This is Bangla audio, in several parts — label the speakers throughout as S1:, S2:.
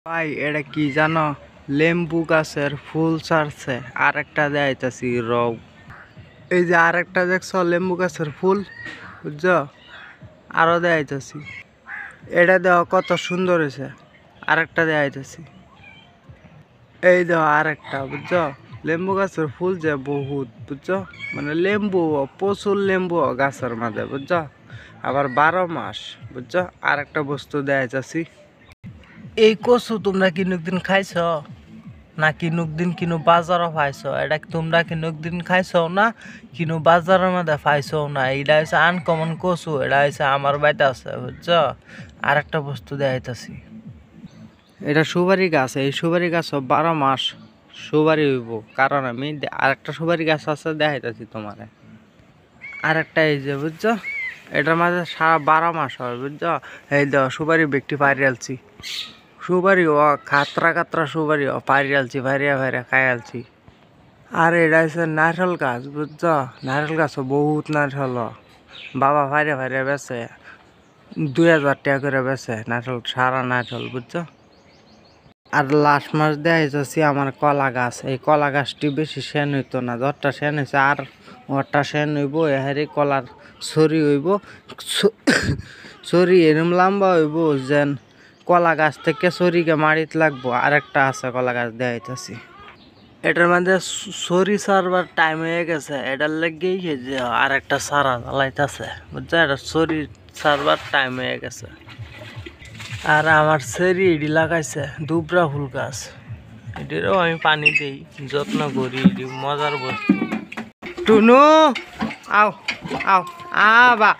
S1: ভাই এটা কি জানো, লেম্বু গাছের ফুল ছাড়ছে আর একটা দেখাইতাছি রও। এই যে আর একটা দেখছো লেম্বু গাছের ফুল, বুঝছো? আরো দেখাইতাছি, এটা দেখো কত সুন্দর হয়েছে। আর একটা দেখাইতাছি, এই দেখো আর একটা, বুঝছো? লেম্বু গাছের ফুল যে বহুত, বুঝছো? মানে লেম্বু, প্রচুর লেম্বু গাছের মাঝে, বুঝছো? আবার 12 মাস, বুঝছো? আর একটা বস্তু দেখাইতাছি, এই কচু তোমরা কি দিন খাইছ নাকি দিন কিনো বাজারও পাইছ? এটা তোমরা কি দিন খাইছ না কিনো বাজারের মধ্যে পাইছ না? এটা হচ্ছে আনকমন কচু, এটা হচ্ছে আমার বাড়িতে আছে, বুঝছো? আর একটা বস্তু দেখাইতাছি, এটা সুপারি গাছ। এই সুপারি গাছ 12 মাস সুপারি হইব, কারণ আমি আর একটা সুপারি গাছ আছে দেখাইতাছি তোমারে। আর একটা এই যে, বুঝছো? এটার মাঝে সারা 12 মাস হয়, বুঝছো? এই দেখো সুপারি ব্যক্তি পারি আলছি, সুপারি ও খাতরা খাতরা সুপারি ও পারি আলছি, ভাইরিয়া ভাইরিয়া খাই আলছি। আর এটা হচ্ছে নারকেল গাছ, বুঝছো? নারকেল গাছও বহুত নারকেল, বাবা ভাইরিয়া ভাইরিয়া বেছে 2000 টাকা করে বেছে নারকেল, সারা নারকেল, বুঝছো? আর লাস্ট মাস দেয়া যাচ্ছি আমার কলা গাছ। এই কলা গাছটি বেশি সেন হইতো না, যতটা সেন হয়েছে আর ওরটা সেন হইব। এহারি কলার ছড়ি হইব, ছড়ি এরম লম্বা হইব যেন কলা গাছ থেকে ছড়িকে মারিত লাগবো। আর একটা আছে কলা গাছ দেখাইতেছি, এটার মধ্যে ছড়ি সারবার টাইম হয়ে গেছে, এটার লেগেই যে আর একটা সারা জ্বালাইতেছে, বুঝছো? এটা ছড়ি সারবার টাইম হয়ে গেছে। আর আমার সেরি এডি লাগাইছে দুবরা ফুল গাছ, এটিরও আমি পানি দিই, যত্ন করি, এটি মজার বস্তু। টুনু আও আও, আবা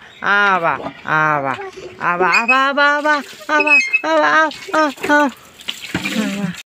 S1: আবা আবা আবা আবা আবা আবা আবা আবা আও আও।